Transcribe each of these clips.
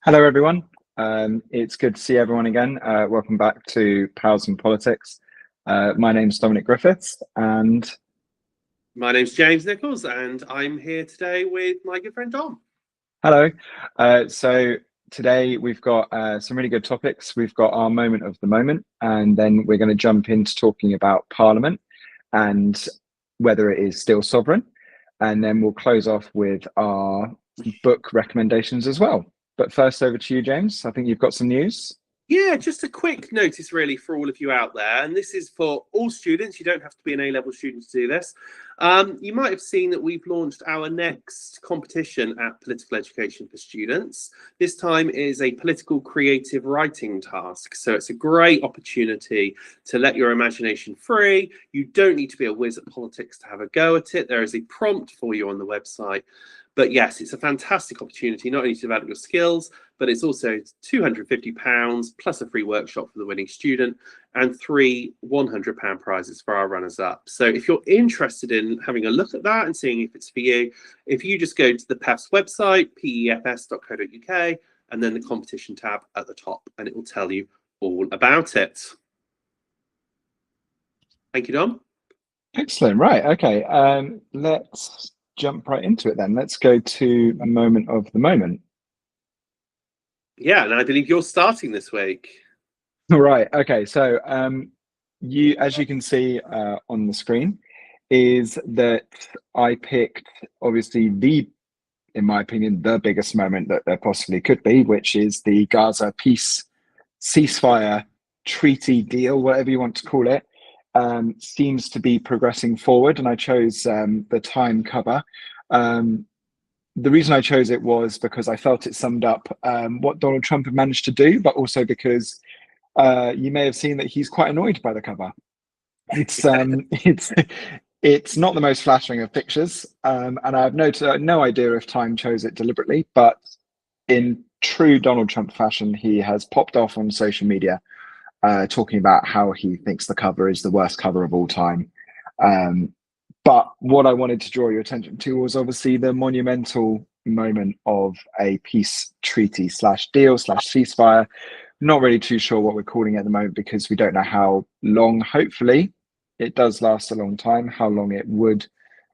Hello, everyone. It's good to see everyone again. Welcome back to Pals and Politics. My name's Dominic Griffiths, and My name's James Nichols, and I'm here today with my good friend Dom. hello. So today we've got some really good topics. We've got our moment of the moment, and then we're going to jump into talking about Parliament and whether it is still sovereign. And then we'll close off with our book recommendations as well. But first, over to you, James. I think you've got some news. Yeah, just a quick notice really for all of you out there, and this is for all students. You don't have to be an A-level student to do this. You might have seen that we've launched our next competition at Political Education for Students. This time is a political creative writing task. So it's a great opportunity to let your imagination free. You don't need to be a whiz at politics to have a go at it. There is a prompt for you on the website. But yes, it's a fantastic opportunity, not only to develop your skills, but it's also £250 plus a free workshop for the winning student and three £100 prizes for our runners-up. So if you're interested in having a look at that and seeing if it's for you, if you just go to the PEFS website, pefs.co.uk, and then the competition tab at the top, and it will tell you all about it. Thank you, Dom. Excellent. Right. Okay. Let's jump right into it then. Let's go to a moment of the moment. Yeah, and I believe you're starting this week. Right. Okay. So as you can see on the screen, is that I picked obviously in my opinion, the biggest moment that there possibly could be, which is the Gaza peace ceasefire treaty deal, whatever you want to call it. Seems to be progressing forward, and I chose the Time cover. The reason I chose it was because I felt it summed up what Donald Trump had managed to do, but also because you may have seen that he's quite annoyed by the cover. It's not the most flattering of pictures, and I have no idea if Time chose it deliberately, but in true Donald Trump fashion, he has popped off on social media talking about how he thinks the cover is the worst cover of all time. But what I wanted to draw your attention to was obviously the monumental moment of a peace treaty slash deal slash ceasefire. Not really too sure what we're calling it at the moment because we don't know how long, hopefully, it does last a long time, how long it would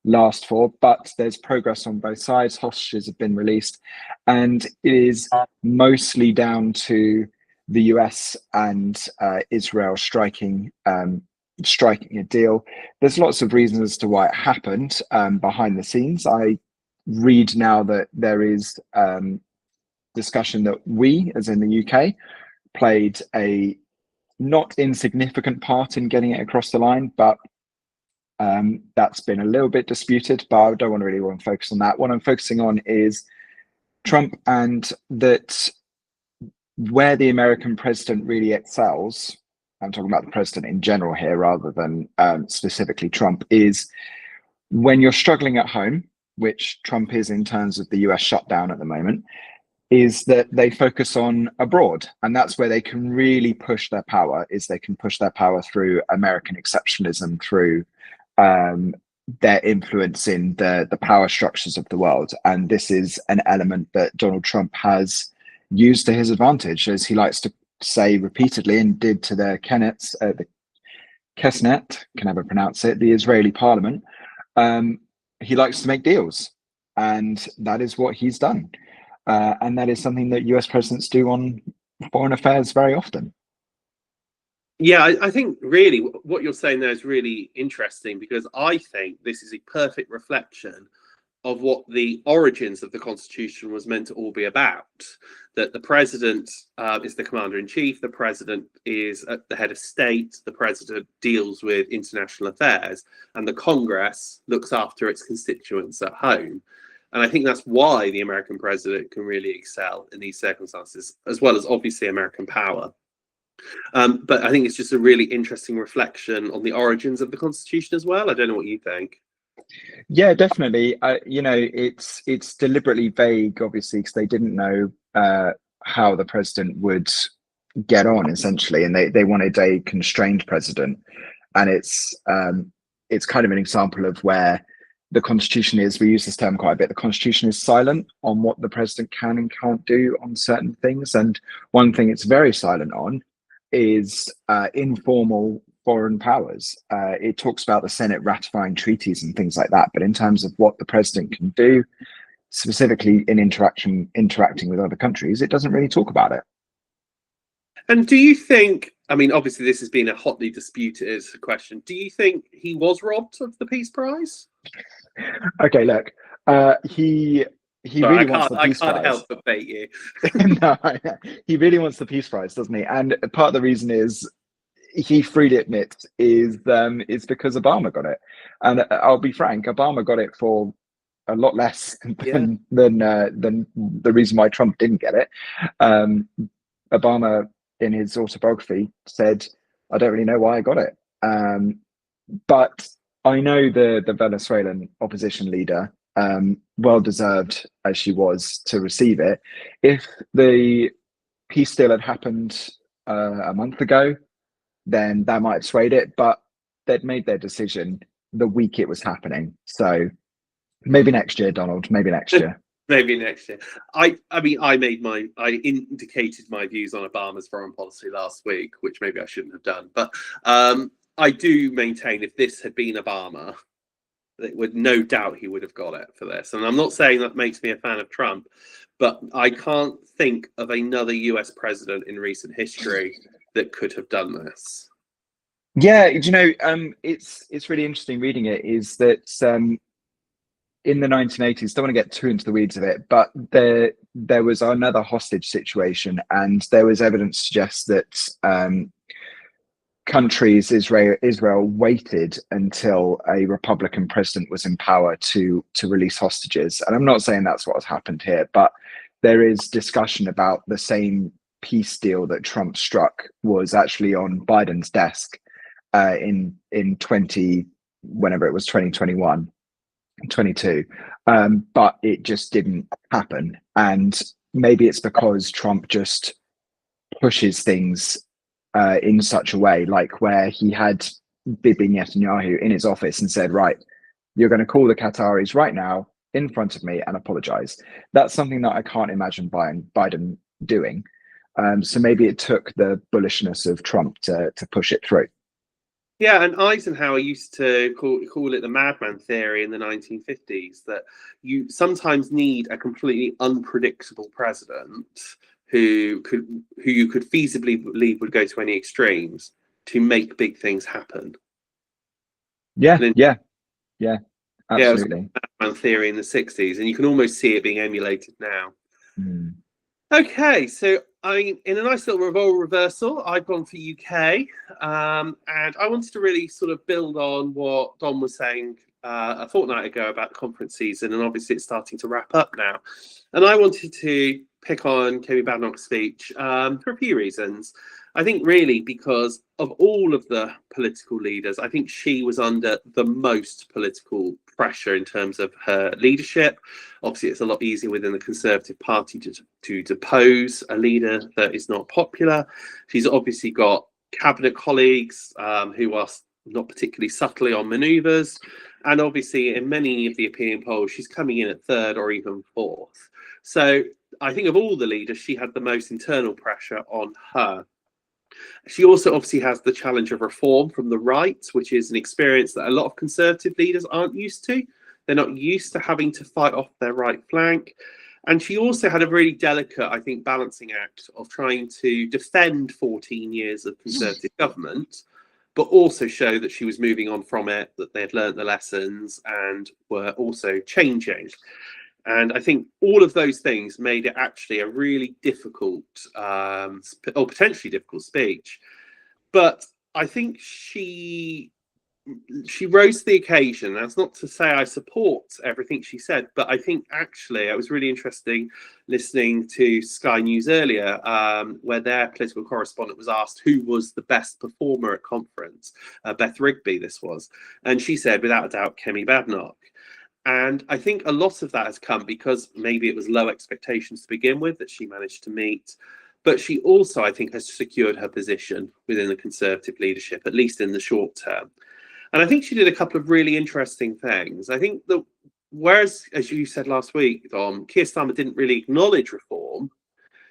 last for. But there's progress on both sides. Hostages have been released, and it is mostly down to the US and Israel striking a deal. There's lots of reasons as to why it happened behind the scenes. I read now that there is discussion that we, as in the UK, played a not insignificant part in getting it across the line, but that's been a little bit disputed, but I don't really want to focus on that. What I'm focusing on is Trump, and that where the American president really excels, I'm talking about the president in general here rather than specifically Trump, is when you're struggling at home, which Trump is in terms of the US shutdown at the moment, is that they focus on abroad. And that's where they can really push their power, is they can push their power through American exceptionalism, through their influence in the power structures of the world. And this is an element that Donald Trump has used to his advantage, as he likes to say repeatedly and did to the Knesset, can never pronounce it, the Israeli parliament. He likes to make deals, and that is what he's done. And that is something that US presidents do on foreign affairs very often. Yeah, I think really what you're saying there is really interesting, because I think this is a perfect reflection of what the origins of the Constitution was meant to all be about. That the president is the commander in chief, the president is the head of state, the president deals with international affairs, and the Congress looks after its constituents at home. And I think that's why the American president can really excel in these circumstances, as well as obviously American power. But I think it's just a really interesting reflection on the origins of the Constitution as well. I don't know what you think. Yeah, definitely. It's deliberately vague, obviously, because they didn't know how the president would get on, essentially, and they wanted a constrained president. And it's kind of an example of where the Constitution is, we use this term quite a bit, the Constitution is silent on what the president can and can't do on certain things. And one thing it's very silent on is informal foreign powers. It talks about the Senate ratifying treaties and things like that. But in terms of what the president can do, specifically in interacting with other countries, it doesn't really talk about it. And do you think, I mean, obviously this has been a hotly disputed question, do you think he was robbed of the Peace Prize? Okay, look, he really wants the Peace Prize. I can't help but bait you. No, he really wants the Peace Prize, doesn't he? And part of the reason is, he freely admits, is because Obama got it. And I'll be frank, Obama got it for a lot less than the reason why Trump didn't get it. Obama, in his autobiography, said, "I don't really know why I got it." But I know the Venezuelan opposition leader, well deserved as she was to receive it. If the peace deal had happened a month ago, then that might have swayed it. But they'd made their decision the week it was happening. So maybe next year, Donald. Maybe next year. Maybe next year. I mean, I indicated my views on Obama's foreign policy last week, which maybe I shouldn't have done. But I do maintain, if this had been Obama, it would, no doubt he would have got it for this. And I'm not saying that makes me a fan of Trump, but I can't think of another US president in recent history that could have done this. Yeah, it's really interesting reading it, is that in the 1980s, don't want to get too into the weeds of it, but there was another hostage situation, and there was evidence to suggest that countries, Israel waited until a Republican president was in power to release hostages. And I'm not saying that's what has happened here, but there is discussion about the same peace deal that Trump struck was actually on Biden's desk in 2021. 22, but it just didn't happen. And maybe it's because Trump just pushes things in such a way, like where he had Bibi Netanyahu in his office and said, right, you're going to call the Qataris right now in front of me and apologize. That's something that I can't imagine Biden doing. So maybe it took the bullishness of Trump to push it through. Yeah, and Eisenhower used to call it the madman theory in the 1950s, that you sometimes need a completely unpredictable president who you could feasibly believe would go to any extremes to make big things happen. Yeah, absolutely. Yeah, it was the madman theory in the 60s, and you can almost see it being emulated now. Mm. Okay, so in a nice little role reversal, I've gone for UK, and I wanted to really sort of build on what Don was saying a fortnight ago about the conference season, and obviously it's starting to wrap up now. And I wanted to pick on Kemi Badenoch's speech for a few reasons. I think really because of all of the political leaders, I think she was under the most political pressure in terms of her leadership. Obviously, it's a lot easier within the Conservative Party to depose a leader that is not popular. She's obviously got cabinet colleagues who are not particularly subtly on manoeuvres. And obviously, in many of the opinion polls, she's coming in at third or even fourth. So I think of all the leaders, she had the most internal pressure on her. She also obviously has the challenge of reform from the right, which is an experience that a lot of Conservative leaders aren't used to. They're not used to having to fight off their right flank. And she also had a really delicate, I think, balancing act of trying to defend 14 years of Conservative government, but also show that she was moving on from it, that they had learned the lessons and were also changing. And I think all of those things made it actually a really difficult, or potentially difficult speech. But I think she rose to the occasion. That's not to say I support everything she said, but I think actually it was really interesting listening to Sky News earlier, where their political correspondent was asked who was the best performer at conference. Beth Rigby, this was. And she said, without a doubt, Kemi Badenoch. And I think a lot of that has come because maybe it was low expectations to begin with that she managed to meet. But she also, I think, has secured her position within the Conservative leadership, at least in the short term. And I think she did a couple of really interesting things. I think that whereas, as you said last week, Dom, Keir Starmer didn't really acknowledge reform,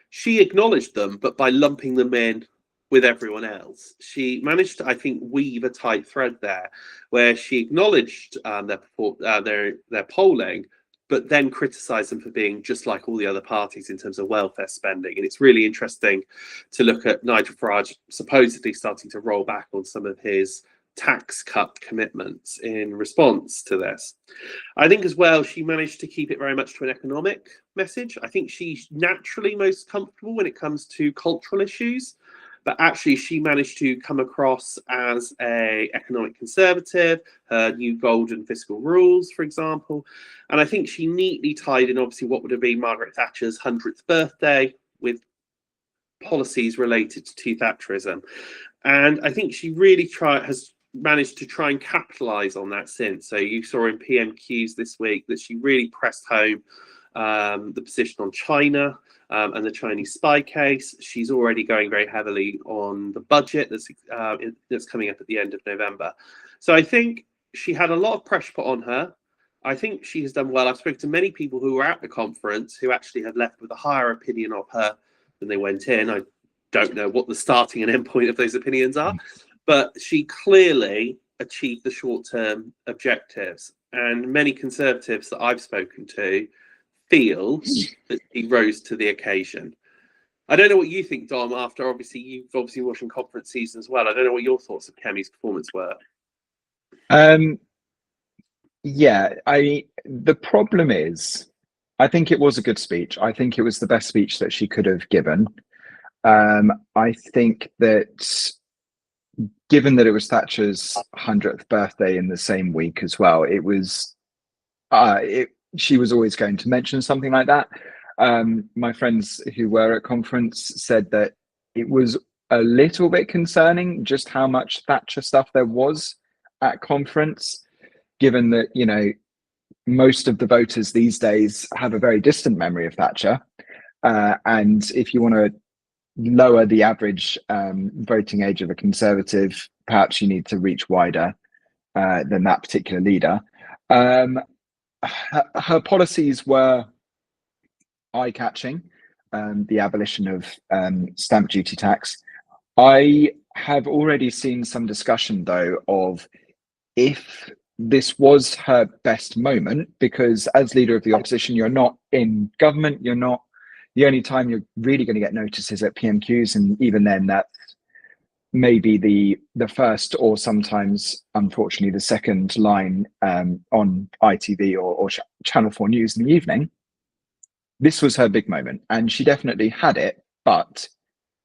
she acknowledged them, but by lumping them in with everyone else. She managed to, I think, weave a tight thread there, where she acknowledged their polling, but then criticised them for being just like all the other parties in terms of welfare spending. And it's really interesting to look at Nigel Farage supposedly starting to roll back on some of his tax cut commitments in response to this. I think as well, she managed to keep it very much to an economic message. I think she's naturally most comfortable when it comes to cultural issues, but actually she managed to come across as a economic conservative, her new golden fiscal rules, for example. And I think she neatly tied in, obviously, what would have been Margaret Thatcher's 100th birthday with policies related to Thatcherism. And I think she really has managed to try and capitalize on that since. So you saw in PMQs this week that she really pressed home the position on China and the Chinese spy case. She's already going very heavily on the budget that's coming up at the end of November. So I think she had a lot of pressure put on her. I think she has done well. I've spoken to many people who were at the conference who actually had left with a higher opinion of her than they went in. I don't know what the starting and end point of those opinions are, but she clearly achieved the short-term objectives. And many Conservatives that I've spoken to feel that he rose to the occasion. I don't know what you think, Dom, after you've obviously watching conference season as well. I don't know what your thoughts of Kemi's performance were. Yeah, the problem is, I think it was a good speech. I think it was the best speech that she could have given. I think that given that it was Thatcher's 100th birthday in the same week as well, it was she was always going to mention something like that. My friends who were at conference said that it was a little bit concerning just how much Thatcher stuff there was at conference, given that, you know, most of the voters these days have a very distant memory of Thatcher. And if you want to lower the average voting age of a Conservative, perhaps you need to reach wider than that particular leader. Her policies were eye-catching. The abolition of stamp duty tax. I have already seen some discussion, though, of if this was her best moment, because as leader of the opposition, you're not in government, you're not, the only time you're really going to get notices at PMQs, and even then that's maybe the first or sometimes, unfortunately, the second line on ITV or Channel 4 News in the evening. This was her big moment, and she definitely had it, but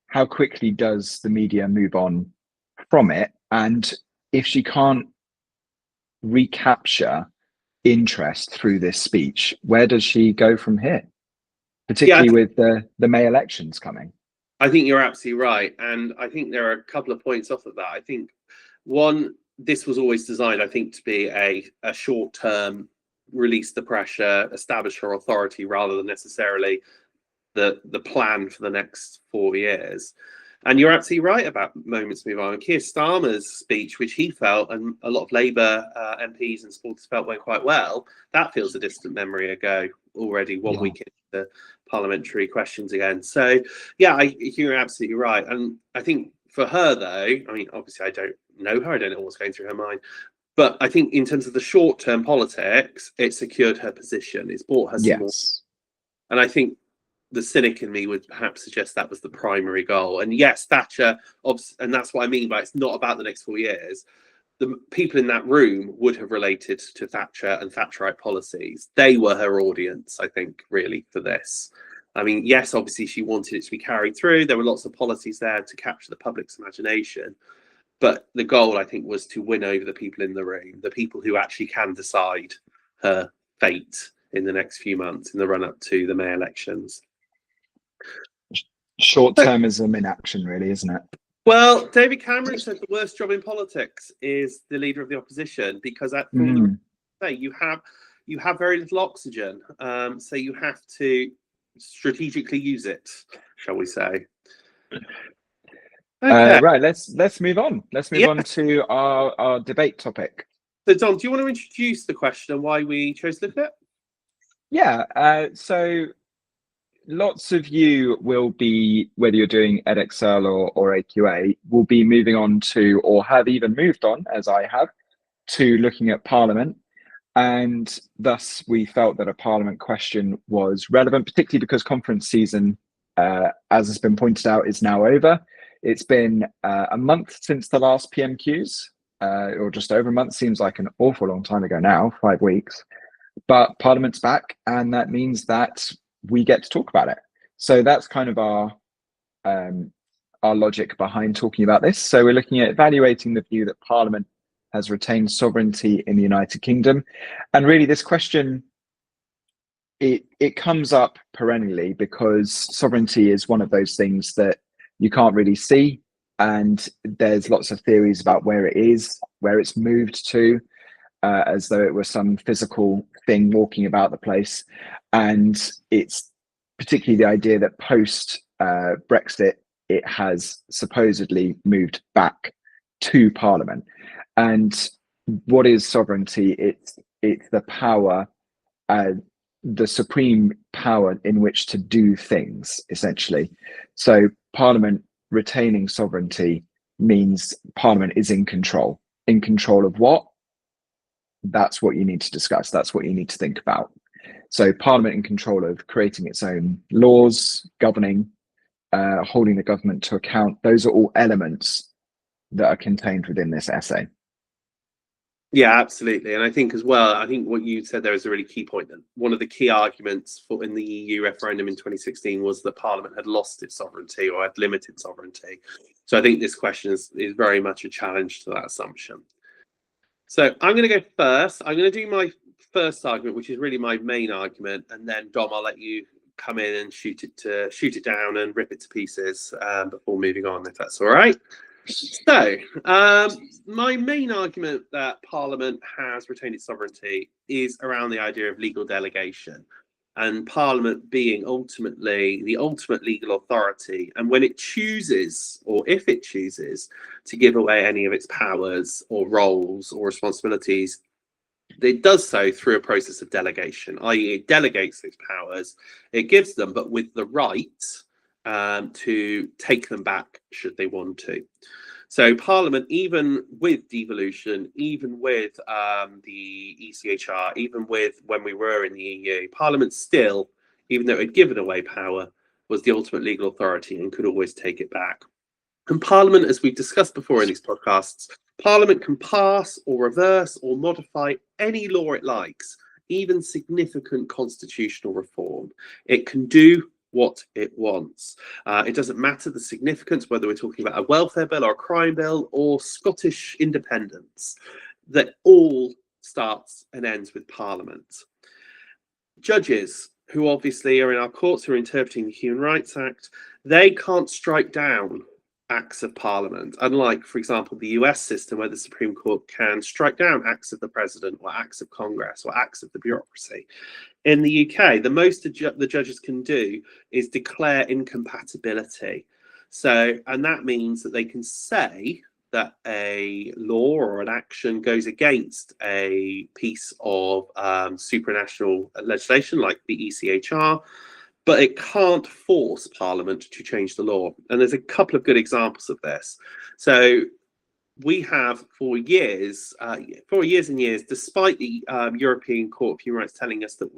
how quickly does the media move on from it? And if she can't recapture interest through this speech, where does she go from here? Particularly with the May elections coming. I think you're absolutely right. And I think there are a couple of points off of that. I think, one, this was always designed, I think, to be a short-term, release the pressure, establish her authority, rather than necessarily the plan for the next 4 years. And you're absolutely right about moments move on. And Keir Starmer's speech, which he felt, and a lot of Labour MPs and supporters felt went quite well, that feels a distant memory ago already, 1 week into parliamentary questions again. So, yeah, you're absolutely right. And I think for her, though, I mean, obviously I don't know her, I don't know what's going through her mind, but I think in terms of the short-term politics, it secured her position. It's bought her some more. And I think the cynic in me would perhaps suggest that was the primary goal. And yes, Thatcher, and that's what I mean by it's not about the next 4 years. The people in that room would have related to Thatcher and Thatcherite policies. They were her audience, I think, really, for this. I mean, yes, obviously she wanted it to be carried through. There were lots of policies there to capture the public's imagination. But the goal, I think, was to win over the people in the room, the people who actually can decide her fate in the next few months in the run-up to the May elections. Short-termism in action, really, isn't it? Well, David Cameron said the worst job in politics is the leader of the opposition, because you have very little oxygen, so you have to strategically use it, shall we say. Okay. Right, let's move on. Let's move Yeah. on to our debate topic. So, Dom, do you want to introduce the question and why we chose to look at it? Yeah, so lots of you will be, whether you're doing Edexcel or AQA, will be moving on to, or have even moved on, as I have, to looking at Parliament. And thus, we felt that a Parliament question was relevant, particularly because conference season, as has been pointed out, is now over. It's been a month since the last PMQs, or just over a month. Seems like an awful long time ago now, 5 weeks. But Parliament's back, and that means that we get to talk about it. So that's kind of our logic behind talking about this. So we're looking at evaluating the view that Parliament has retained sovereignty in the United Kingdom. And really this question, it comes up perennially because sovereignty is one of those things that you can't really see. And there's lots of theories about where it is, where it's moved to, as though it was some physical thing walking about the place. And it's particularly the idea that post Brexit, it has supposedly moved back to Parliament. And what is sovereignty? It's the power, the supreme power in which to do things, essentially. So Parliament retaining sovereignty means Parliament is in control. In control of what? That's what you need to discuss. That's what you need to think about. So Parliament in control of creating its own laws, governing, holding the government to account. Those are all elements that are contained within this essay. Yeah, absolutely. And I think as well, I think what you said there is a really key point. That one of the key arguments in the EU referendum in 2016 was that Parliament had lost its sovereignty or had limited sovereignty. So I think this question is very much a challenge to that assumption. So I'm going to go first. I'm going to do my first argument, which is really my main argument, and then Dom, I'll let you come in and shoot it down and rip it to pieces before moving on, if that's all right. So my main argument that Parliament has retained its sovereignty is around the idea of legal delegation, and Parliament being ultimately the ultimate legal authority. And when it chooses, or if it chooses, to give away any of its powers or roles or responsibilities, it does so through a process of delegation, i.e. it delegates its powers, it gives them, but with the right to take them back should they want to. So Parliament, even with devolution, even with the ECHR, even with when we were in the EU, Parliament still, even though it had given away power, was the ultimate legal authority and could always take it back. And Parliament, as we've discussed before in these podcasts, Parliament can pass or reverse or modify any law it likes, even significant constitutional reform. It can do what it wants. It doesn't matter the significance, whether we're talking about a welfare bill or a crime bill or Scottish independence, that all starts and ends with Parliament. Judges, who obviously are in our courts, who are interpreting the Human Rights Act, they can't strike down acts of Parliament, unlike, for example, the US system, where the Supreme Court can strike down acts of the President or acts of Congress or acts of the bureaucracy. In the UK, the most the judges can do is declare incompatibility. So, and that means that they can say that a law or an action goes against a piece of supranational legislation like the ECHR, but it can't force Parliament to change the law. And there's a couple of good examples of this. So we have for years and years, despite the European Court of Human Rights telling us that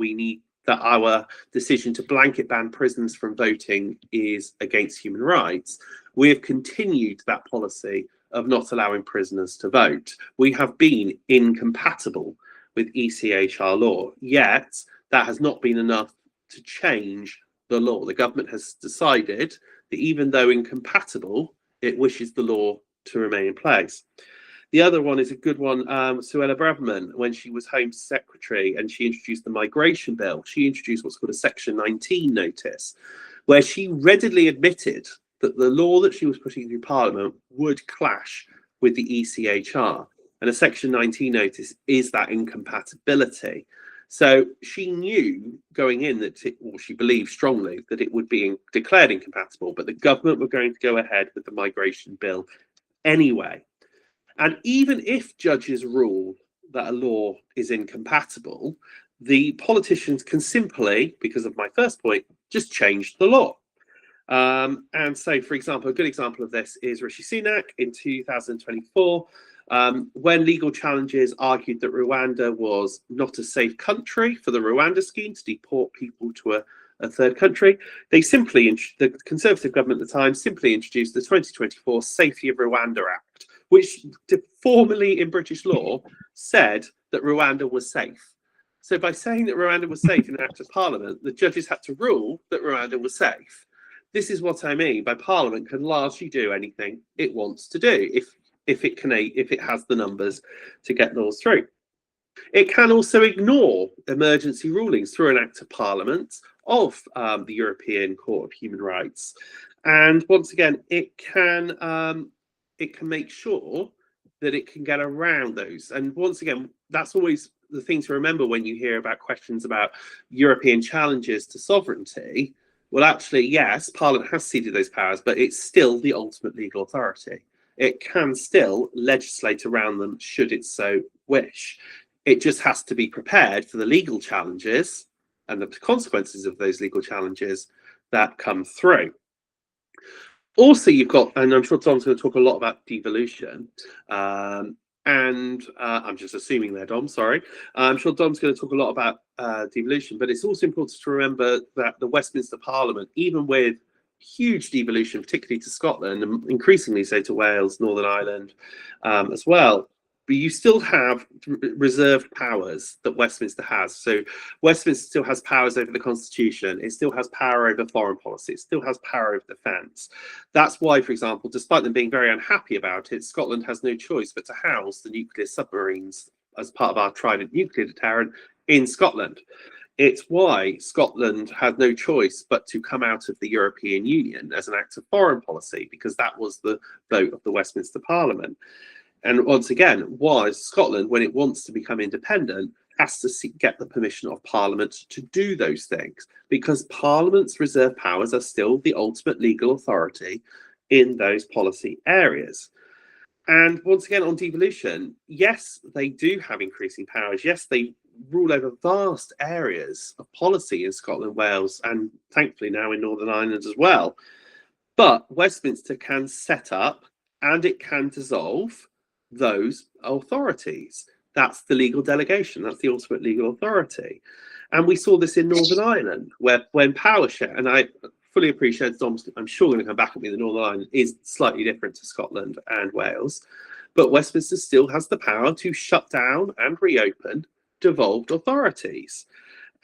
our decision to blanket ban prisoners from voting is against human rights, we have continued that policy of not allowing prisoners to vote. We have been incompatible with ECHR law, yet that has not been enough to change the law. The government has decided that even though incompatible, it wishes the law to remain in place. The other one is a good one, Suella Braverman, when she was Home Secretary and she introduced the migration bill. She introduced what's called a Section 19 notice, where she readily admitted that the law that she was putting through Parliament would clash with the ECHR. And a Section 19 notice is that incompatibility. So she knew going in that, or she believed strongly that it would be declared incompatible, but the government were going to go ahead with the migration bill anyway. And even if judges rule that a law is incompatible, the politicians can simply, because of my first point, just change the law. And so, for example, a good example of this is Rishi Sunak in 2024, when legal challenges argued that Rwanda was not a safe country for the Rwanda scheme to deport people to a third country. They simply, the Conservative government at the time, simply introduced the 2024 Safety of Rwanda Act, which formally in British law said that Rwanda was safe. So by saying that Rwanda was safe in an act of parliament, the judges had to rule that Rwanda was safe. This is what I mean by Parliament can largely do anything it wants to do if it has the numbers to get laws through. It can also ignore emergency rulings through an act of Parliament of the European Court of Human Rights, and once again, it can make sure that it can get around those. And once again, that's always the thing to remember when you hear about questions about European challenges to sovereignty. Well, actually, yes, Parliament has ceded those powers, but it's still the ultimate legal authority. It can still legislate around them should it so wish. It just has to be prepared for the legal challenges and the consequences of those legal challenges that come through. Also, you've got, and I'm sure Dom's going to talk a lot about devolution, and I'm just assuming there, Dom, sorry. I'm sure Dom's going to talk a lot about devolution, but it's also important to remember that the Westminster Parliament, even with huge devolution, particularly to Scotland, and increasingly so to Wales, Northern Ireland as well, but you still have reserved powers that Westminster has. So Westminster still has powers over the Constitution. It still has power over foreign policy. It still has power over defence. That's why, for example, despite them being very unhappy about it, Scotland has no choice but to house the nuclear submarines as part of our Trident nuclear deterrent in Scotland. It's why Scotland had no choice but to come out of the European Union as an act of foreign policy, because that was the vote of the Westminster Parliament. And once again, why Scotland, when it wants to become independent, has to get the permission of Parliament to do those things, because Parliament's reserved powers are still the ultimate legal authority in those policy areas. And once again, on devolution, yes, they do have increasing powers. Yes, they rule over vast areas of policy in Scotland, Wales, and thankfully now in Northern Ireland as well. But Westminster can set up and it can dissolve those authorities. That's the legal delegation. That's the ultimate legal authority. And we saw this in Northern Ireland, where when power share, and I fully appreciate Dom's, I'm sure going to come back at me, the Northern Ireland is slightly different to Scotland and Wales, but Westminster still has the power to shut down and reopen devolved authorities.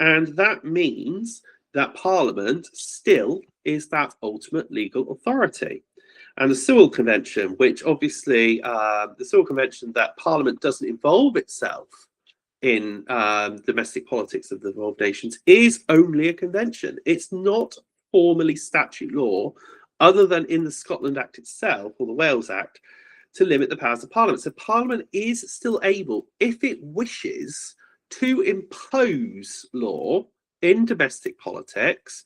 And that means that Parliament still is that ultimate legal authority. And the Sewell Convention, which obviously, the Sewell Convention that Parliament doesn't involve itself in domestic politics of the devolved nations, is only a convention. It's not formally statute law, other than in the Scotland Act itself, or the Wales Act, to limit the powers of Parliament. So Parliament is still able, if it wishes, to impose law in domestic politics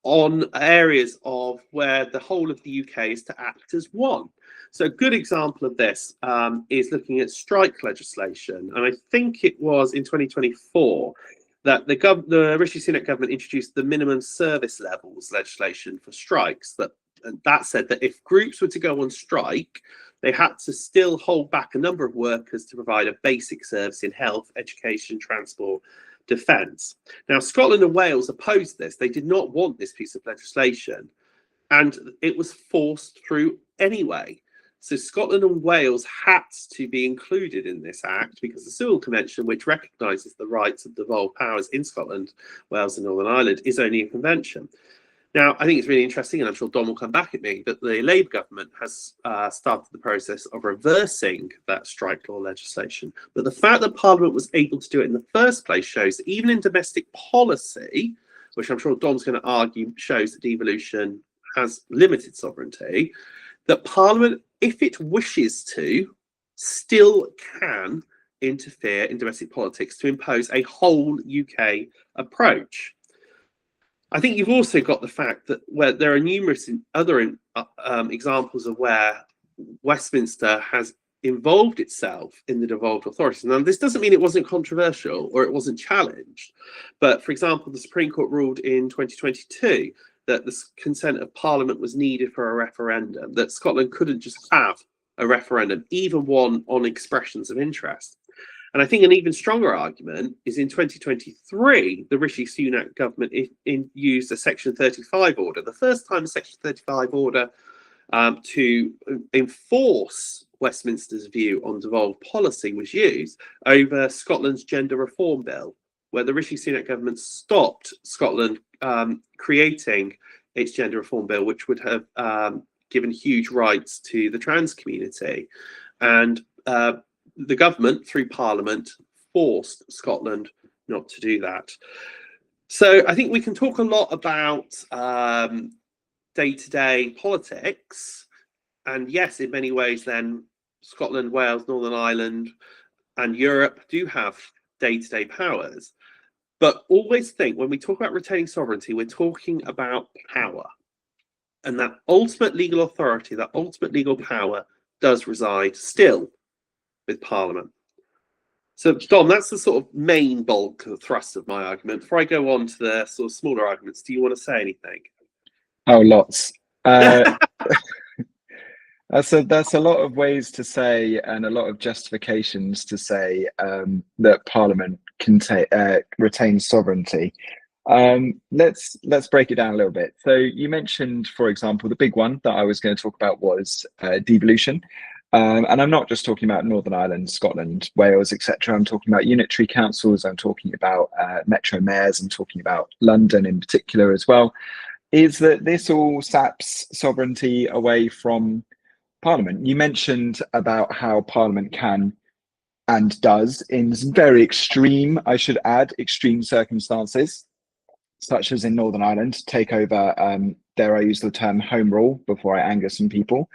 on areas of where the whole of the UK is to act as one. So a good example of this is looking at strike legislation. And I think it was in 2024 that the Rishi Sunak government introduced the minimum service levels legislation for strikes. That said that if groups were to go on strike, they had to still hold back a number of workers to provide a basic service in health, education, transport, defence. Now, Scotland and Wales opposed this. They did not want this piece of legislation, and it was forced through anyway. So Scotland and Wales had to be included in this act because the Sewell Convention, which recognises the rights of devolved powers in Scotland, Wales and Northern Ireland, is only a convention. Now, I think it's really interesting, and I'm sure Dom will come back at me, that the Labour government has started the process of reversing that strike law legislation. But the fact that Parliament was able to do it in the first place shows that even in domestic policy, which I'm sure Dom's going to argue shows that devolution has limited sovereignty, that Parliament, if it wishes to, still can interfere in domestic politics to impose a whole UK approach. I think you've also got the fact that where there are numerous other examples of where Westminster has involved itself in the devolved authorities. Now, this doesn't mean it wasn't controversial or it wasn't challenged, but for example, the Supreme Court ruled in 2022 that the consent of Parliament was needed for a referendum, that Scotland couldn't just have a referendum, even one on expressions of interest. And I think an even stronger argument is in 2023, the Rishi Sunak government used a Section 35 order, the first time a Section 35 order to enforce Westminster's view on devolved policy was used over Scotland's gender reform bill, where the Rishi Sunak government stopped Scotland creating its gender reform bill, which would have given huge rights to the trans community. And the government, through Parliament, forced Scotland not to do that. So I think we can talk a lot about day-to-day politics. And yes, in many ways, then Scotland, Wales, Northern Ireland, and Europe do have day-to-day powers. But always think when we talk about retaining sovereignty, we're talking about power. And that ultimate legal authority, that ultimate legal power does reside still with Parliament. So, Dom, that's the sort of main bulk, the thrust of my argument. Before I go on to the sort of smaller arguments, do you want to say anything? Oh, lots. That's a lot of ways to say and a lot of justifications to say that Parliament can retain sovereignty. Let's break it down a little bit. So you mentioned, for example, the big one that I was going to talk about was devolution. And I'm not just talking about Northern Ireland, Scotland, Wales, etc. I'm talking about unitary councils. I'm talking about metro mayors. I'm talking about London in particular as well. Is that this all saps sovereignty away from Parliament? You mentioned about how Parliament can and does, in very extreme, I should add, extreme circumstances, such as in Northern Ireland, take over, dare I use the term, home rule before I anger some people.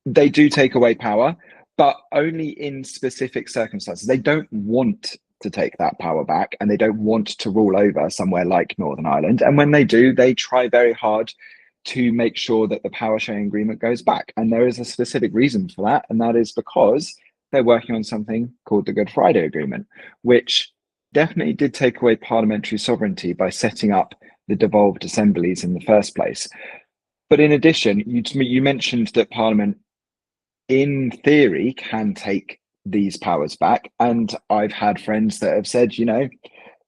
They do take away power, but only in specific circumstances. They don't want to take that power back, and they don't want to rule over somewhere like Northern Ireland. And when they do, they try very hard to make sure that the power sharing agreement goes back. And there is a specific reason for that, and that is because they're working on something called the Good Friday Agreement, which definitely did take away parliamentary sovereignty by setting up the devolved assemblies in the first place. But in addition, you mentioned that Parliament, in theory, can take these powers back. And I've had friends that have said, you know,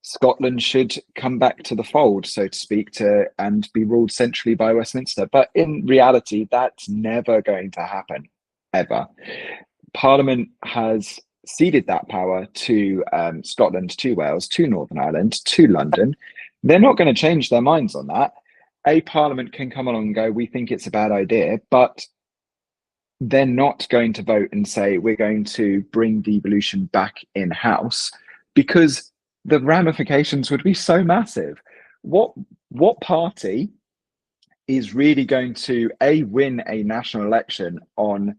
Scotland should come back to the fold, so to speak, and be ruled centrally by Westminster. But in reality, that's never going to happen, ever. Parliament has ceded that power to Scotland, to Wales, to Northern Ireland, to London. They're not going to change their minds on that. A Parliament can come along and go, we think it's a bad idea, but they're not going to vote and say, we're going to bring devolution back in-house, because the ramifications would be so massive. What party is really going to, A, win a national election on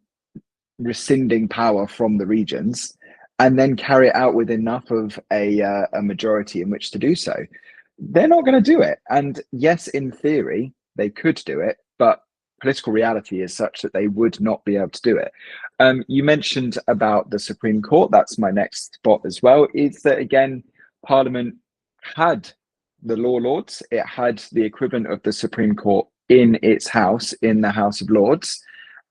rescinding power from the regions, and then carry it out with enough of a majority in which to do so? They're not going to do it. And yes, in theory, they could do it, but political reality is such that they would not be able to do it. You mentioned about the Supreme Court. That's my next spot as well, is that, again, Parliament had the Law Lords. It had the equivalent of the Supreme Court in its house, in the House of Lords,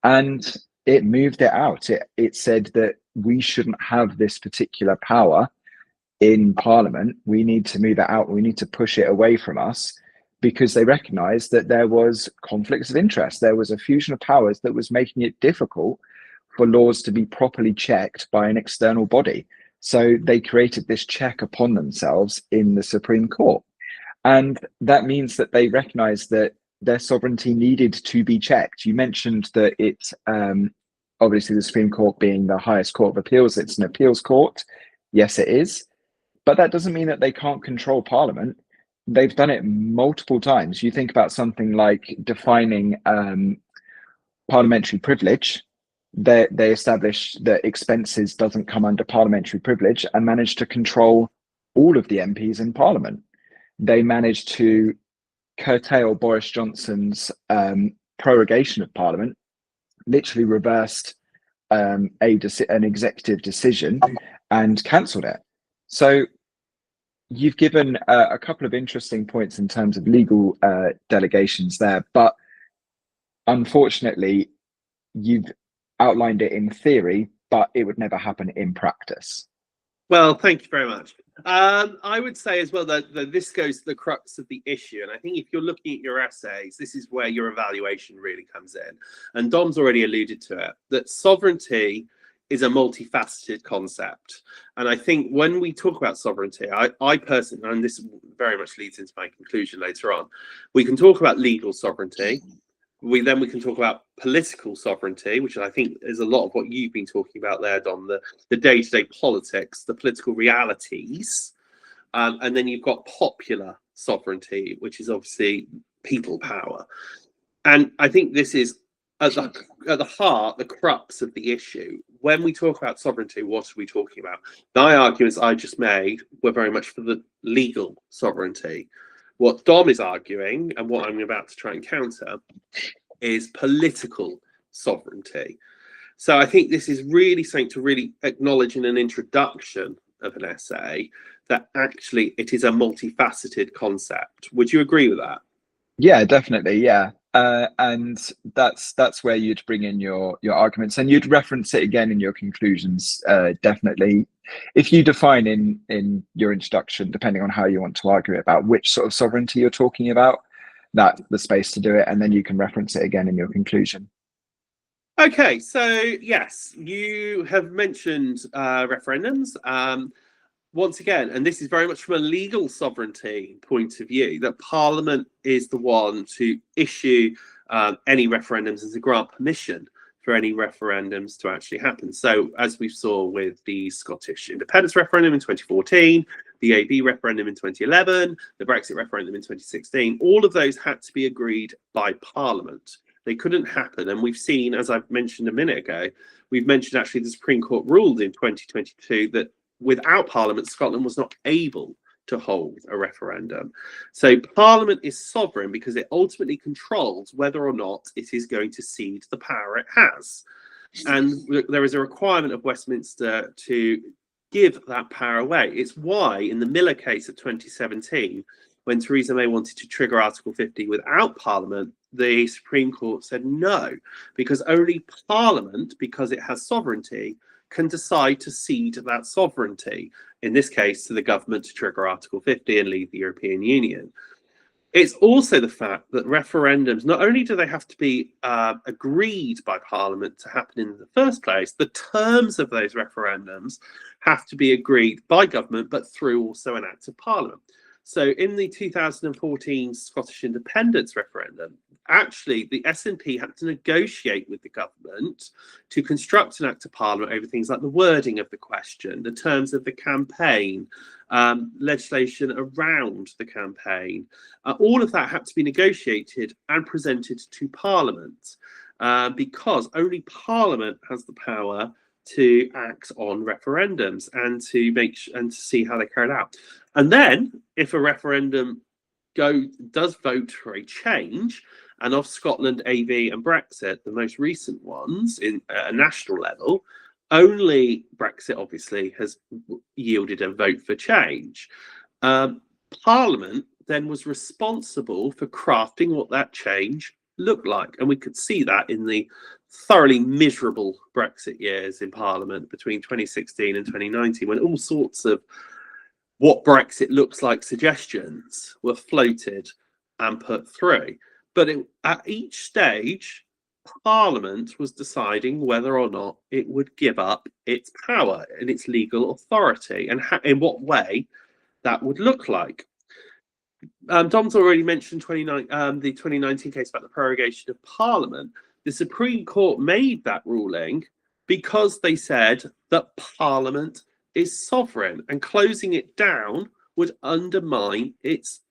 and it moved it out. It said that we shouldn't have this particular power in Parliament. We need to move it out. We need to push it away from us, because they recognized that there was conflicts of interest. There was a fusion of powers that was making it difficult for laws to be properly checked by an external body. So they created this check upon themselves in the Supreme Court. And that means that they recognized that their sovereignty needed to be checked. You mentioned that it's obviously the Supreme Court being the highest court of appeals, it's an appeals court. Yes, it is. But that doesn't mean that they can't control Parliament. They've done it multiple times. You think about something like defining parliamentary privilege. They established that expenses doesn't come under parliamentary privilege and managed to control all of the MPs in Parliament. They managed to curtail Boris Johnson's prorogation of Parliament, literally reversed an executive decision and cancelled it. So you've given a couple of interesting points in terms of legal delegations there, but unfortunately, you've outlined it in theory, but it would never happen in practice. Well, thank you very much. I would say as well that this goes to the crux of the issue. And I think if you're looking at your essays, this is where your evaluation really comes in. And Dom's already alluded to it, that sovereignty is a multifaceted concept. And I think when we talk about sovereignty, I personally, and this very much leads into my conclusion later on, we can talk about legal sovereignty. We can talk about political sovereignty, which I think is a lot of what you've been talking about there, Dom, the day-to-day politics, the political realities. And then you've got popular sovereignty, which is obviously people power. And I think this is at the heart, the crux of the issue. When we talk about sovereignty, what are we talking about? My arguments I just made were very much for the legal sovereignty. What Dom is arguing, and what I'm about to try and counter, is political sovereignty. So I think this is really something to really acknowledge in an introduction of an essay, that actually it is a multifaceted concept. Would you agree with that? Yeah, definitely. Yeah. And that's where you'd bring in your arguments, and you'd reference it again in your conclusions. Definitely, if you define in your introduction, depending on how you want to argue about which sort of sovereignty you're talking about, that's the space to do it, and then you can reference it again in your conclusion. Okay, so yes, you have mentioned referendums. Once again, and this is very much from a legal sovereignty point of view, that Parliament is the one to issue any referendums and to grant permission for any referendums to actually happen. So as we saw with the Scottish independence referendum in 2014, the AB referendum in 2011, the Brexit referendum in 2016, all of those had to be agreed by Parliament. They couldn't happen. And we've seen, as I've mentioned a minute ago, we've mentioned actually the Supreme Court ruled in 2022 that without Parliament, Scotland was not able to hold a referendum. So Parliament is sovereign because it ultimately controls whether or not it is going to cede the power it has. And there is a requirement of Westminster to give that power away. It's why in the Miller case of 2017, when Theresa May wanted to trigger Article 50 without Parliament, the Supreme Court said no, because only Parliament, because it has sovereignty, can decide to cede that sovereignty, in this case to the government, to trigger Article 50 and leave the European Union. It's also the fact that referendums, not only do they have to be agreed by Parliament to happen in the first place, the terms of those referendums have to be agreed by government, but through also an act of Parliament. So in the 2014 Scottish independence referendum, actually the SNP had to negotiate with the government to construct an act of Parliament over things like the wording of the question, the terms of the campaign, legislation around the campaign. All of that had to be negotiated and presented to Parliament because only Parliament has the power to act on referendums and to to see how they're carried out. And then, if a referendum does vote for a change, and of Scotland, AB, and Brexit, the most recent ones in a national level, only Brexit obviously has yielded a vote for change. Parliament then was responsible for crafting what that change looked like, and we could see that in the thoroughly miserable Brexit years in Parliament between 2016 and 2019, when all sorts of what Brexit looks like suggestions were floated and put through. But at each stage, Parliament was deciding whether or not it would give up its power and its legal authority, and in what way that would look like. Dom's already mentioned the 2019 case about the prorogation of Parliament. The Supreme Court made that ruling because they said that Parliament is sovereign, and closing it down would undermine its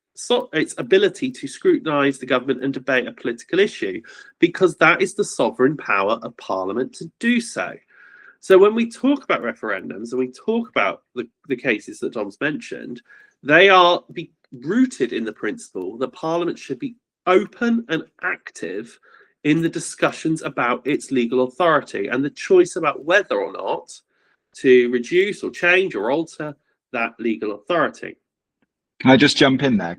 its ability to scrutinise the government and debate a political issue, because that is the sovereign power of Parliament to do so. So when we talk about referendums and we talk about the cases that Dom's mentioned, they are rooted in the principle that Parliament should be open and active in the discussions about its legal authority and the choice about whether or not to reduce or change or alter that legal authority. Can I just jump in there?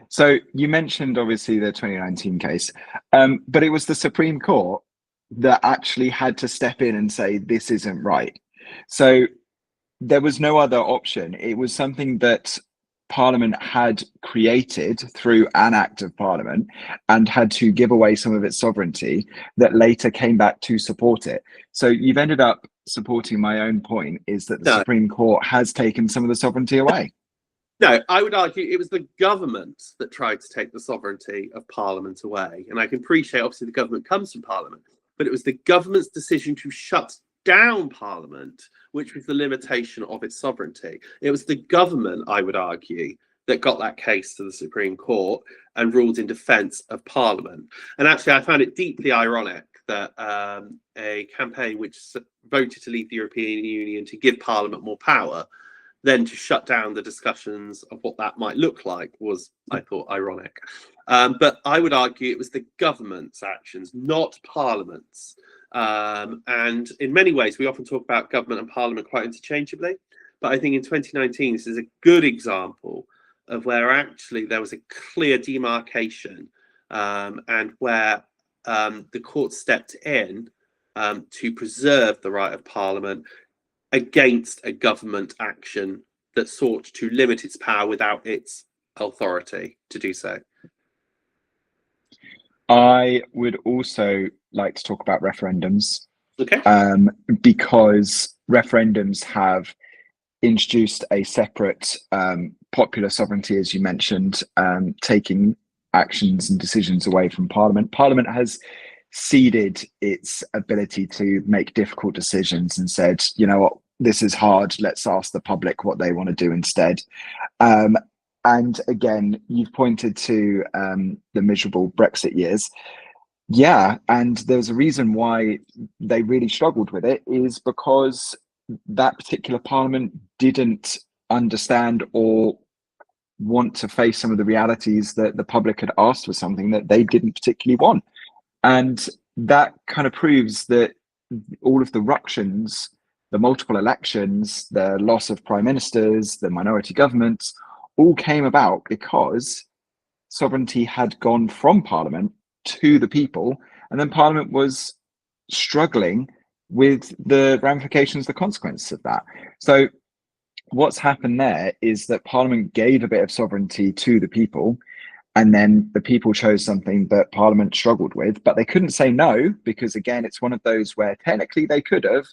So you mentioned obviously the 2019 case, but it was the Supreme Court that actually had to step in and say this isn't right. So there was no other option. It was something that Parliament had created through an act of Parliament and had to give away some of its sovereignty that later came back to support it. So you've ended up supporting my own point, is that the Supreme Court has taken some of the sovereignty away. No, I would argue it was the government that tried to take the sovereignty of Parliament away. And I can appreciate, obviously, the government comes from Parliament, but it was the government's decision to shut down Parliament, which was the limitation of its sovereignty. It was the government, I would argue, that got that case to the Supreme Court and ruled in defence of Parliament. And actually, I found it deeply ironic that a campaign which voted to leave the European Union to give Parliament more power, then to shut down the discussions of what that might look like was, I thought, ironic. But I would argue it was the government's actions, not Parliament's. And in many ways, we often talk about government and Parliament quite interchangeably. But I think in 2019, this is a good example of where actually there was a clear demarcation and where the court stepped in to preserve the right of Parliament against a government action that sought to limit its power without its authority to do so. I would also like to talk about referendums. Okay. Because referendums have introduced a separate popular sovereignty, as you mentioned, taking actions and decisions away from Parliament. Parliament has ceded its ability to make difficult decisions and said, you know what, this is hard, let's ask the public what they want to do instead. And again, you've pointed to the miserable Brexit years. Yeah, and there's a reason why they really struggled with it, is because that particular Parliament didn't understand or want to face some of the realities that the public had asked for something that they didn't particularly want. And that kind of proves that all of the ructions, the multiple elections, the loss of prime ministers, the minority governments, all came about because sovereignty had gone from Parliament to the people, and then Parliament was struggling with the ramifications, the consequences of that. So what's happened there is that Parliament gave a bit of sovereignty to the people, and then the people chose something that Parliament struggled with, but they couldn't say no, because again, it's one of those where technically they could have,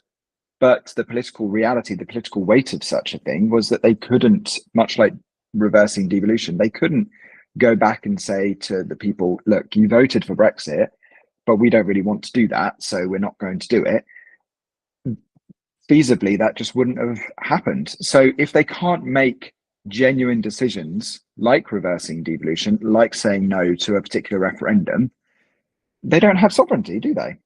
but the political reality, the political weight of such a thing was that they couldn't, much like reversing devolution, they couldn't go back and say to the people, look, you voted for Brexit, but we don't really want to do that, so we're not going to do it. Feasibly, that just wouldn't have happened. So if they can't make genuine decisions like reversing devolution, like saying no to a particular referendum, they don't have sovereignty, do they?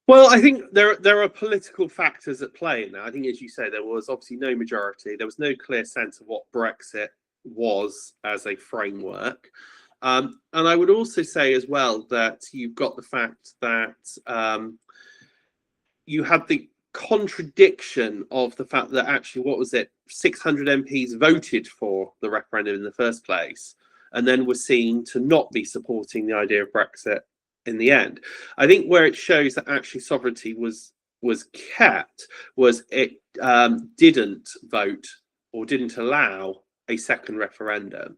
Well, I think there are political factors at play in that. I think, as you say, there was obviously no majority. There was no clear sense of what Brexit was as a framework. And I would also say as well that you've got the fact that you had the contradiction of the fact that actually, what was it, 600 MPs voted for the referendum in the first place, and then were seen to not be supporting the idea of Brexit in the end. I think where it shows that actually sovereignty was kept was it didn't vote or didn't allow a second referendum,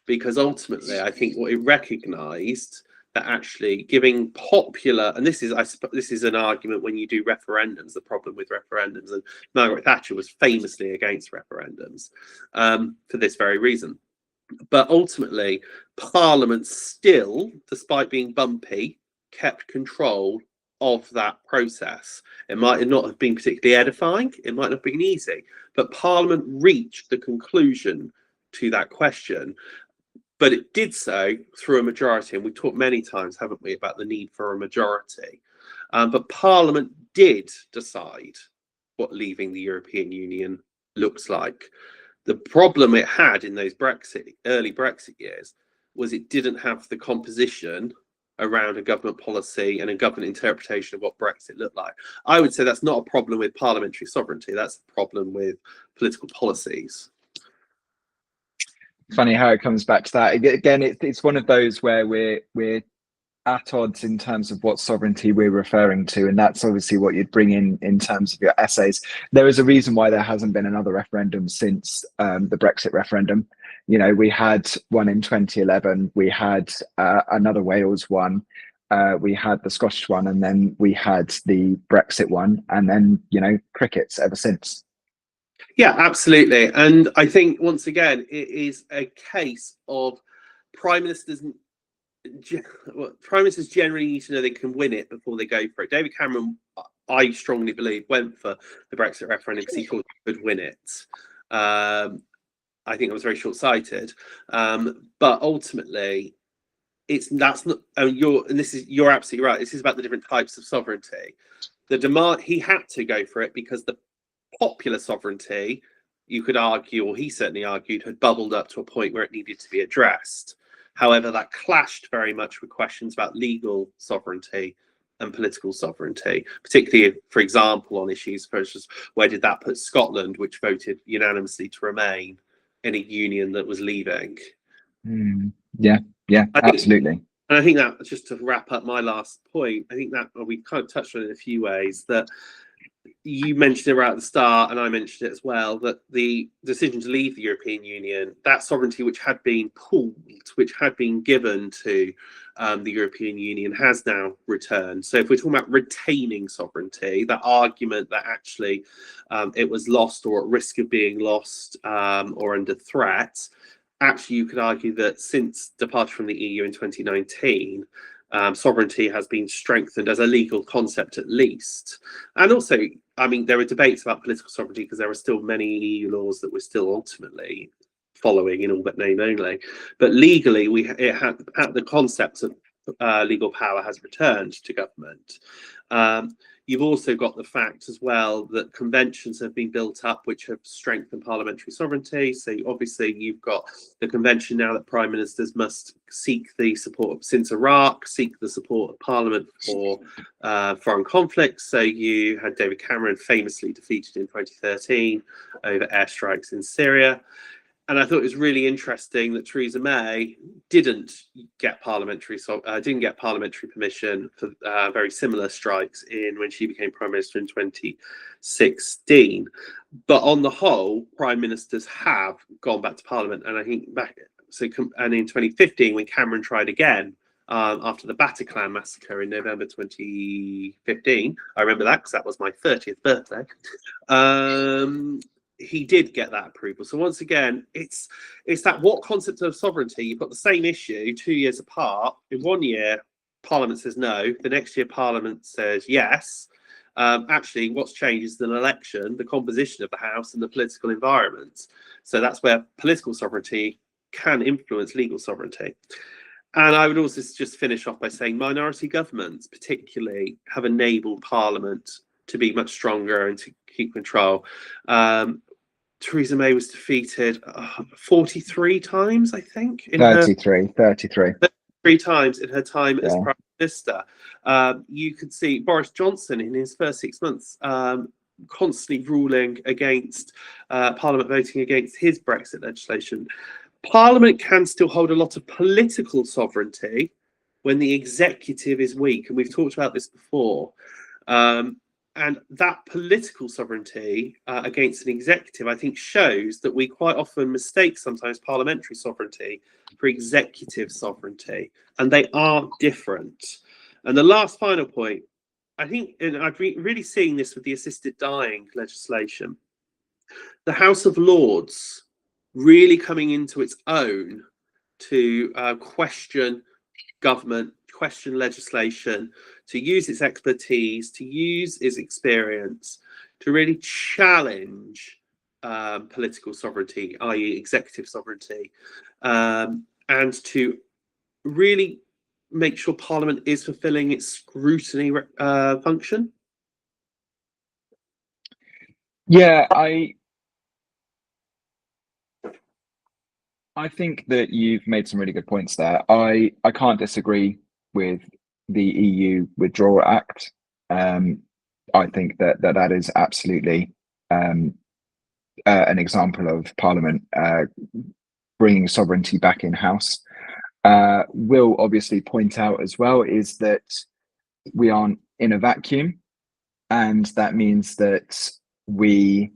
because ultimately I think what it recognised that actually giving popular, and this is an argument when you do referendums, the problem with referendums, and Margaret Thatcher was famously against referendums for this very reason. But ultimately, Parliament still, despite being bumpy, kept control of that process. It might not have been particularly edifying, it might not have been easy, but Parliament reached the conclusion to that question, but it did so through a majority. And we've talked many times, haven't we, about the need for a majority. But Parliament did decide what leaving the European Union looks like. The problem it had in those early Brexit years was it didn't have the composition around a government policy and a government interpretation of what Brexit looked like. I would say that's not a problem with parliamentary sovereignty. That's a problem with political policies. Funny how it comes back to that. Again, it's one of those where we're at odds in terms of what sovereignty we're referring to, and that's obviously what you'd bring in terms of your essays. There is a reason why there hasn't been another referendum since the Brexit referendum. You know, we had one in 2011, we had another Wales one, we had the Scottish one, and then we had the Brexit one, and then, you know, crickets ever since. Yeah, absolutely. And I think, once again, it is a case of prime ministers generally need to know they can win it before they go for it. David Cameron, I strongly believe, went for the Brexit referendum because he thought he could win it. I think it was very short-sighted, but ultimately, you're absolutely right. This is about the different types of sovereignty. The demand, he had to go for it because the popular sovereignty, you could argue, or he certainly argued, had bubbled up to a point where it needed to be addressed. However, that clashed very much with questions about legal sovereignty and political sovereignty, particularly, for example, on issues such as where did that put Scotland, which voted unanimously to remain in a union that was leaving. Yeah, absolutely. And I think that, just to wrap up my last point, I think that we kind of touched on it in a few ways, that you mentioned it right at the start, and I mentioned it as well, that the decision to leave the European Union, that sovereignty which had been pooled, which had been given to the European Union, has now returned. So if we're talking about retaining sovereignty, that argument that actually it was lost or at risk of being lost or under threat, actually you could argue that since departure from the EU in 2019, sovereignty has been strengthened as a legal concept, at least. And also, I mean, there are debates about political sovereignty because there are still many EU laws that we're still ultimately following in all but name only. But legally, the concept of legal power has returned to government. You've also got the fact as well that conventions have been built up which have strengthened parliamentary sovereignty. So obviously you've got the convention now that prime ministers must seek the support, since Iraq, seek the support of parliament for foreign conflicts. So you had David Cameron famously defeated in 2013 over airstrikes in Syria. And I thought it was really interesting that Theresa May didn't get parliamentary permission for very similar strikes when she became prime minister in 2016. But on the whole, prime ministers have gone back to parliament, and I think and in 2015, when Cameron tried again after the Bataclan massacre in November 2015, I remember that because that was my 30th birthday. He did get that approval. So once again, it's that what concept of sovereignty? You've got the same issue 2 years apart. In 1 year, Parliament says no. The next year, Parliament says yes. Actually, what's changed is an election, the composition of the House, and the political environment. So that's where political sovereignty can influence legal sovereignty. And I would also just finish off by saying minority governments, particularly, have enabled Parliament to be much stronger and to keep control. Theresa May was defeated 43 times, I think. 33 times in her time as Prime Minister. You could see Boris Johnson in his first 6 months constantly ruling against Parliament voting against his Brexit legislation. Parliament can still hold a lot of political sovereignty when the executive is weak, and we've talked about this before. And that political sovereignty against an executive, I think, shows that we quite often mistake sometimes parliamentary sovereignty for executive sovereignty, and they are different. And the last final point, I think, and I've been really seeing this with the assisted dying legislation, the House of Lords really coming into its own to question government, question legislation, to use its expertise, to use its experience, to really challenge political sovereignty, i.e. executive sovereignty, and to really make sure Parliament is fulfilling its scrutiny function? Yeah, I think that you've made some really good points there. I can't disagree with the EU Withdrawal Act. I think that is absolutely an example of Parliament bringing sovereignty back in house. Will obviously point out as well is that we aren't in a vacuum, and that means that we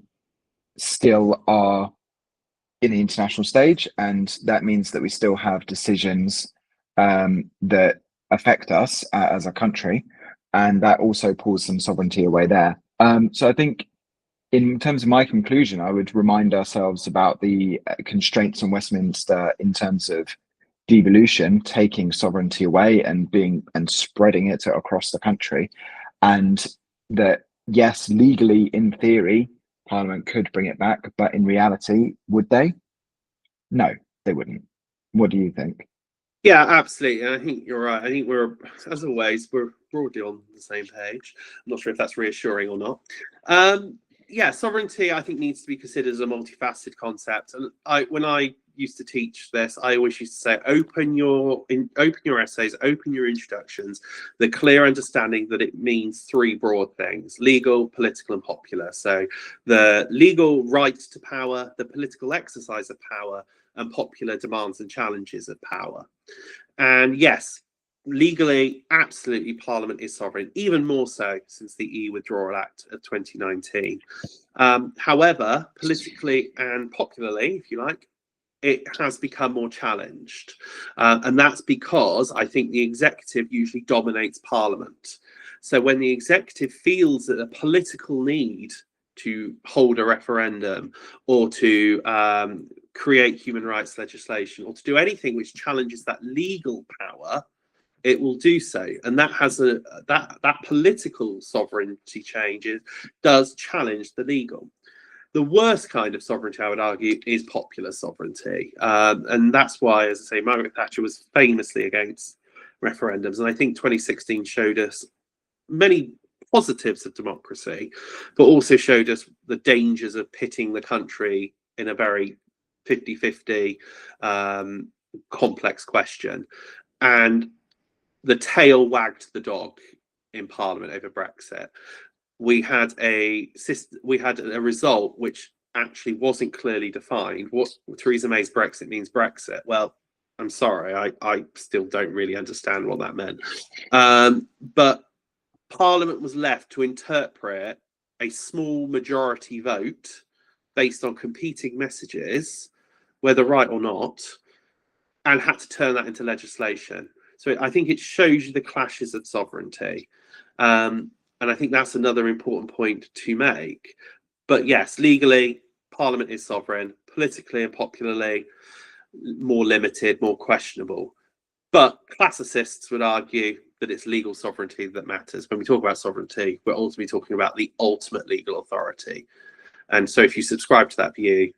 still are in the international stage, and that means that we still have decisions that affect us as a country, and that also pulls some sovereignty away there. So I think in terms of my conclusion, I would remind ourselves about the constraints on Westminster in terms of devolution, taking sovereignty away and spreading it across the country, and that yes, legally in theory, Parliament could bring it back, but in reality, would they? No, they wouldn't. What do you think? Yeah, absolutely. And I think you're right. I think we're, as always, we're broadly on the same page. I'm not sure if that's reassuring or not. Yeah, sovereignty, I think, needs to be considered as a multifaceted concept. And when I used to teach this, I always used to say, open your essays, open your introductions, the clear understanding that it means three broad things: legal, political, and popular. So the legal right to power, the political exercise of power, and popular demands and challenges of power. And yes, legally, absolutely, Parliament is sovereign, even more so since the EU Withdrawal Act of 2019. However, politically and popularly, if you like, it has become more challenged. And that's because I think the executive usually dominates Parliament. So when the executive feels that a political need to hold a referendum or to create human rights legislation or to do anything which challenges that legal power, it will do so. And that has that political sovereignty changes does challenge the legal. The worst kind of sovereignty, I would argue, is popular sovereignty. And that's why, as I say, Margaret Thatcher was famously against referendums. And I think 2016 showed us many positives of democracy, but also showed us the dangers of pitting the country in a very 50-50 complex question. And the tail wagged the dog in Parliament over Brexit. We had a result which actually wasn't clearly defined. What Theresa May's Brexit means Brexit. Well, I'm sorry, I still don't really understand what that meant. But Parliament was left to interpret a small majority vote based on competing messages, whether right or not, and had to turn that into legislation. So I think it shows you the clashes of sovereignty. And I think that's another important point to make. But yes, legally, Parliament is sovereign. Politically and popularly, more limited, more questionable. But classicists would argue that it's legal sovereignty that matters. When we talk about sovereignty, we're ultimately talking about the ultimate legal authority. And so if you subscribe to that view,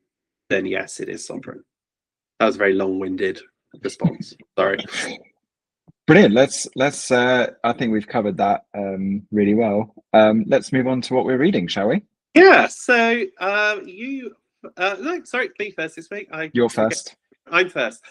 then yes, it is sovereign. That was a very long-winded response. Sorry. Brilliant. Let's I think we've covered that really well. Let's move on to what we're reading, shall we? Yeah, so no, sorry, me first this week. You're first. I'm first.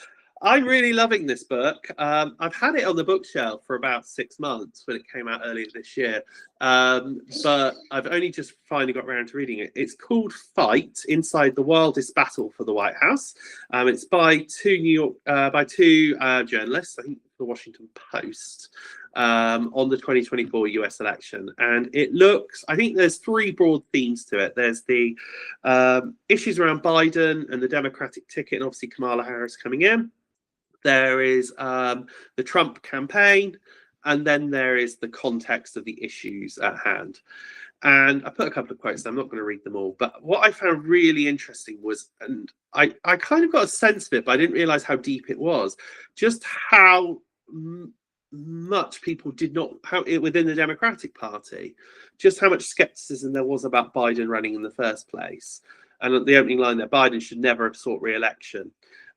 I'm really loving this book. I've had it on the bookshelf for about 6 months when it came out earlier this year, but I've only just finally got around to reading it. It's called Fight: Inside the Wildest Battle for the White House. It's by two journalists, I think the Washington Post, on the 2024 US election. And it looks, I think there's three broad themes to it. There's the issues around Biden and the Democratic ticket, and obviously Kamala Harris coming in. There is the Trump campaign, and then there is the context of the issues at hand. And I put a couple of quotes, I'm not going to read them all, but what I found really interesting was, and I kind of got a sense of it, but I didn't realize how deep it was, just how much people did not, within the Democratic Party, just how much skepticism there was about Biden running in the first place. And at the opening line there, Biden should never have sought re-election.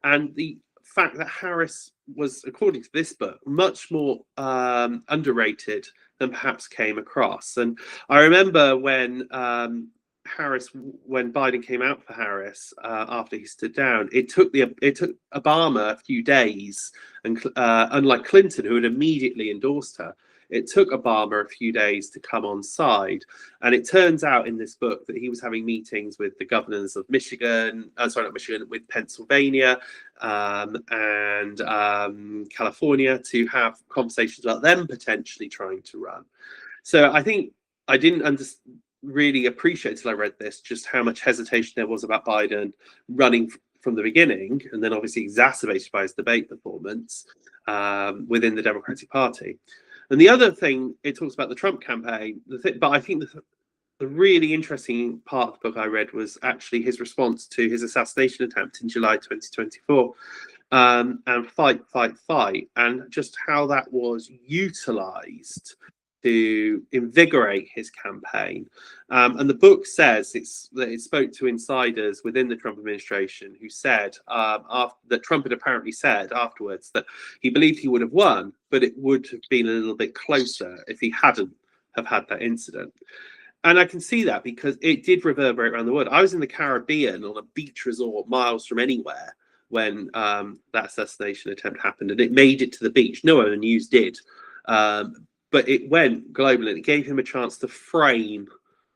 And the fact that Harris was, according to this book, much more underrated than perhaps came across. And I remember when when Biden came out for Harris after he stood down, it took Obama a few days, and unlike Clinton, who had immediately endorsed her, it took Obama a few days to come on side. And it turns out in this book that he was having meetings with the governors of Michigan, with Pennsylvania and California, to have conversations about them potentially trying to run. So I think I didn't really appreciate till I read this just how much hesitation there was about Biden running from the beginning, and then obviously exacerbated by his debate performance within the Democratic Party. And the other thing, it talks about the Trump campaign, but I think the really interesting part of the book I read was actually his response to his assassination attempt in July 2024, and fight, and just how that was utilized to invigorate his campaign. And the book says that it spoke to insiders within the Trump administration who said that Trump had apparently said afterwards that he believed he would have won, but it would have been a little bit closer if he hadn't have had that incident. And I can see that because it did reverberate around the world. I was in the Caribbean on a beach resort miles from anywhere when that assassination attempt happened, and it made it to the beach. No other news did. But it went global, and it gave him a chance to frame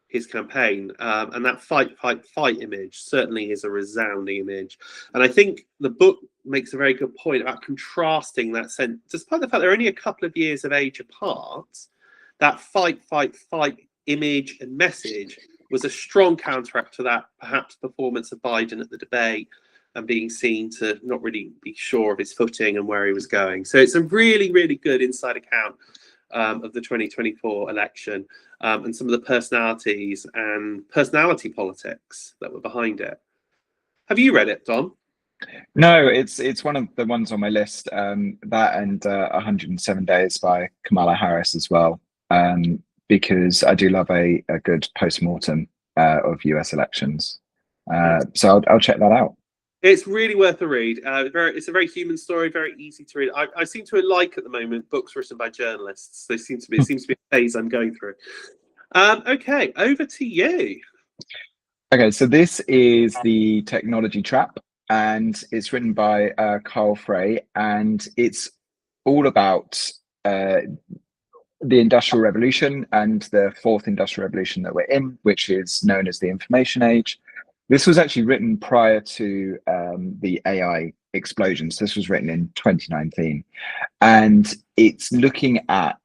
his campaign. And that fight image certainly is a resounding image. And I think the book makes a very good point about contrasting that sense. Despite the fact they're only a couple of years of age apart, that fight image and message was a strong counteract to that perhaps performance of Biden at the debate, and being seen to not really be sure of his footing and where he was going. So it's a really, really good inside account of the 2024 election, and some of the personalities and personality politics that were behind it. Have you read it, Dom? No, it's one of the ones on my list. That and 107 Days by Kamala Harris as well, because I do love a good post-mortem of US elections. So I'll check that out. It's really worth a read. It's a very human story, very easy to read. I seem to like at the moment books written by journalists. It seems to be a phase I'm going through. Okay, over to you. Okay, so this is The Technology Trap, and it's written by Carl Frey, and it's all about the Industrial Revolution and the fourth Industrial Revolution that we're in, which is known as the Information Age. This was actually written prior to the AI explosion. So this was written in 2019. And it's looking at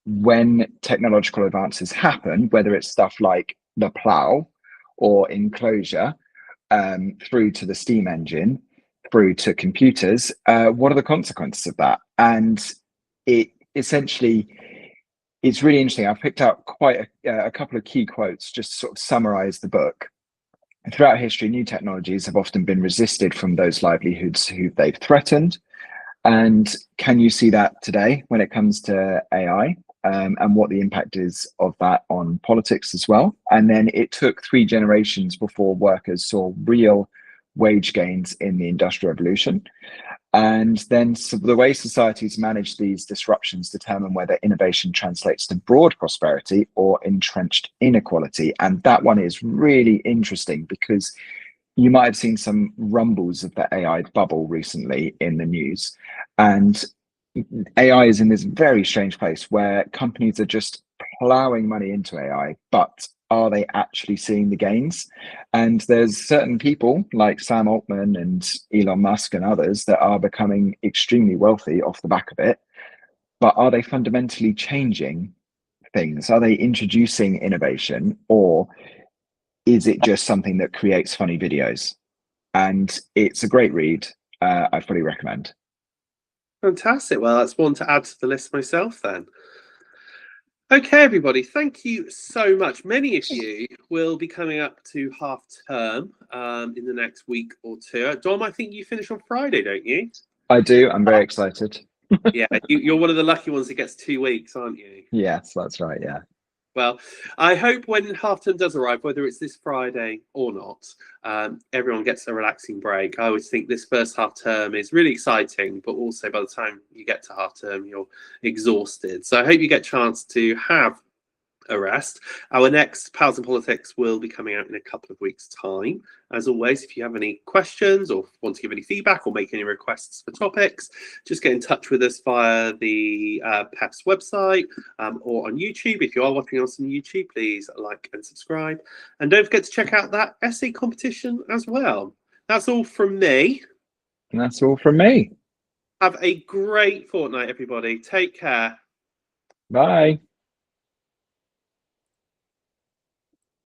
when technological advances happen, whether it's stuff like the plow or enclosure, through to the steam engine, through to computers, what are the consequences of that? And it essentially, it's really interesting. I've picked out quite a couple of key quotes just to sort of summarize the book. Throughout history, new technologies have often been resisted from those livelihoods who they've threatened. And can you see that today when it comes to AI, and what the impact is of that on politics as well? And then it took 3 generations before workers saw real wage gains in the Industrial Revolution. And then the way societies manage these disruptions determine whether innovation translates to broad prosperity or entrenched inequality. And that one is really interesting because you might have seen some rumbles of the AI bubble recently in the news. And AI is in this very strange place where companies are just plowing money into AI, but are they actually seeing the gains? And there's certain people like Sam Altman and Elon Musk and others that are becoming extremely wealthy off the back of it. But are they fundamentally changing things? Are they introducing innovation, or is it just something that creates funny videos? And it's a great read. I fully recommend. Fantastic. Well, that's one to add to the list myself then. Okay, everybody, thank you so much. Many of you will be coming up to half term in the next week or two. Dom, I think you finish on Friday, don't you? I do. I'm very excited. Yeah, you're one of the lucky ones that gets 2 weeks, aren't you? Yes, that's right. Yeah. Well, I hope when half term does arrive, whether it's this Friday or not, everyone gets a relaxing break. I always think this first half term is really exciting, but also by the time you get to half term, you're exhausted. So I hope you get a chance to have a rest. Our next Pals in Politics will be coming out in a couple of weeks' time. As always, if you have any questions or want to give any feedback or make any requests for topics, just get in touch with us via the PEFS website or on YouTube. If you are watching us on YouTube, please like and subscribe. And don't forget to check out that essay competition as well. That's all from me. And that's all from me. Have a great fortnight, everybody. Take care. Bye.